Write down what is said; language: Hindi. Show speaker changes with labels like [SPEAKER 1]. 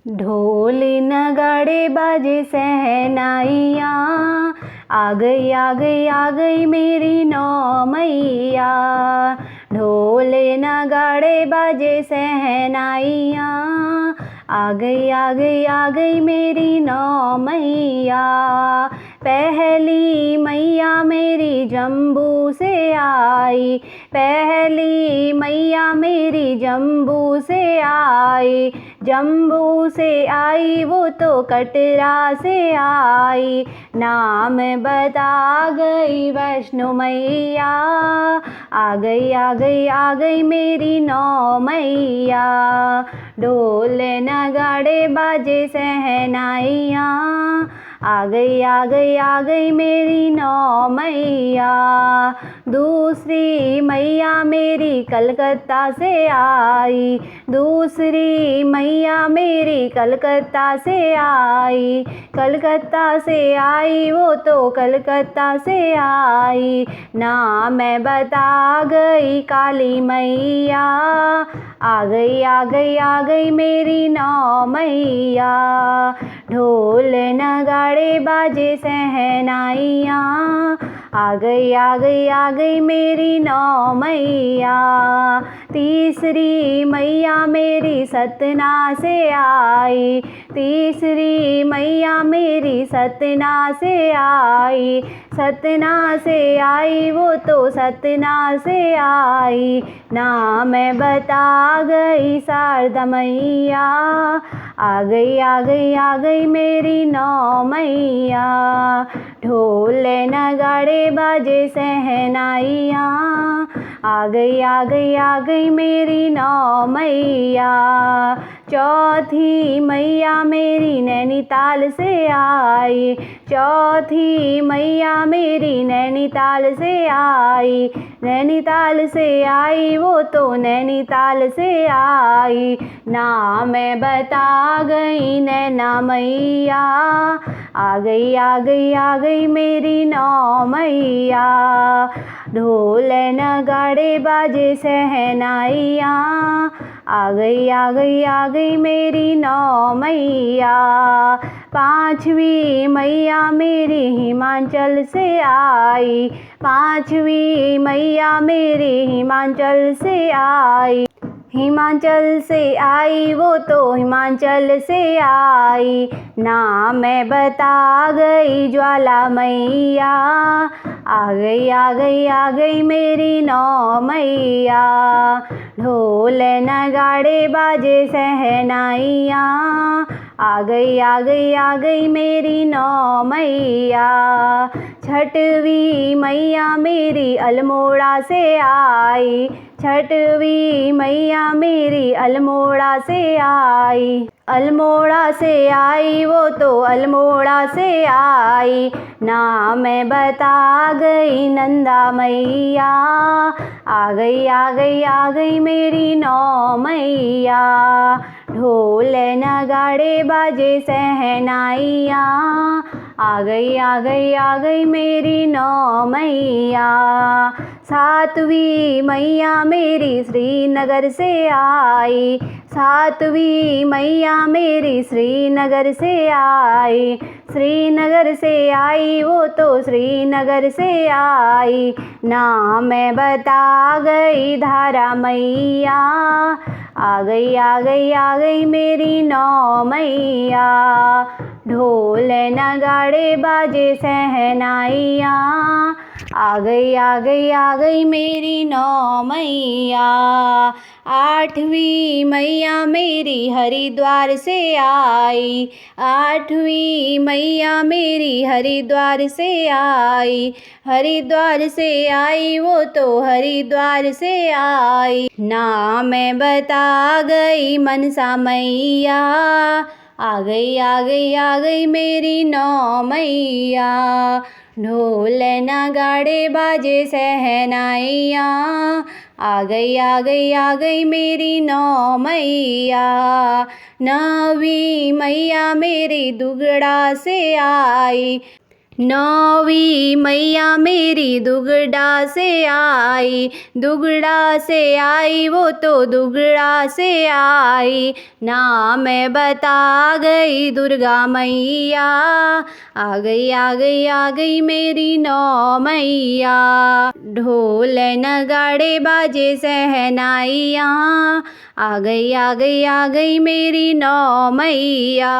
[SPEAKER 1] ढोल नगाड़े बाजे सहनाइयाँ, आ गई आ गई आ गई मेरी नौ मैया। ढोल नगाड़े बाजे सहनाइयाँ, आ गई आ गई आ गई मेरी नौ मैया। पहली मैया मेरी जम्बू से आई, पहली मैया मेरी जम्बू से आई। जम्बू से आई वो तो कटरा से आई, नाम बता गई वैष्णो मैया। आ गई आ गई आ गई मेरी नौ मैया। ढोल नगाड़े बाजे सहनाइयाँ, आ गई आ गई आ गई मेरी नौ मैया। दूसरी मैया मेरी कलकत्ता से आई, दूसरी मैया मेरी कलकत्ता से आई। कलकत्ता से आई वो तो कलकत्ता से आई, नाम बता गई काली मैया। आ गई आ गई आ गई मेरी नौ मैया। ढोल नगाड़े बाजे सहनाइयाँ, आ गई आ गई आ गई मेरी नौ मैया। तीसरी मैया मेरी सतना से आई, तीसरी मैया मेरी सतना से आई। सतना से आई वो तो सतना से आई, नाम बता गई शारदा मैया। आ गई आ गई आ गई मेरी नौ मैया। ढोल नगाड़े बाजे सहनाइयाँ, आ गई आ गई आ गई मेरी नौ मैया। चौथी मैया मेरी नैनीताल से आई, चौथी मैया मेरी नैनीताल से आई। नैनीताल से आई वो तो नैनीताल से आई, नाम बता गई नैना मैया। आ गई आ गई आ गई मेरी नौ मैया। ढोल नगाड़े बाजे सहनाइयाँ, आ गई आ गई आ गई मेरी नौ मैया। पांचवी मैया मेरी हिमाचल से आई, पांचवी मैया मेरी हिमाचल से आई। हिमाचल से आई वो तो हिमाचल से आई, नाम बता गई ज्वाला मैया। आ गई आ गई आ गई मेरी नौ मैया। ढोल नगाड़े बाजे सहनाइयाँ, आ गई आ गई आ गई मेरी नौ मैया। छठवीं मैया मेरी अल्मोड़ा से आई, छठवीं मैया मेरी अल्मोड़ा से आई। अल्मोड़ा से आई वो तो अल्मोड़ा से आई, नाम बता गई नंदा मैया। आ गई आ गई आ गई मेरी नौ मैया। ढोल नगाड़े बाजे सहनाइयाँ, आ गई आ गई आ गई मेरी नौ मैया। सातवीं मैया मेरी श्रीनगर से आई, सातवीं मैया मेरी श्रीनगर से आई। श्रीनगर से आई वो तो श्रीनगर से आई, नाम बता गई धारा मैया। आ गई आ गई आ गई मेरी नौ मैया। ढोल नगाड़े बाजे सहनाइयाँ, आ गई आ गई आ गई मेरी नौ मैया। आठवीं मैया मेरी हरिद्वार से आई, आठवीं मैया मेरी हरिद्वार से आई। हरिद्वार से आई वो तो हरिद्वार से आई, नाम बता गई मनसा मैया। आ गई आ गई आ गई मेरी नौ मैया। ढोल नगाड़े बाजे सहनाइयाँ, आ गई आ गई आ गई मेरी नौ मैया। नवीं मैया मेरी दुगड़ा से आई, नौवीं मैया मेरी दुगड़ा से आई, दुगड़ा से आई वो तो दुगड़ा से आई, नाम बता गई दुर्गा मैया, आ गई आ गई आ गई मेरी नौ मैया। ढोल नगाड़े बाजे सहनाइयाँ, आ गई आ गई आ गई मेरी नौ मैया।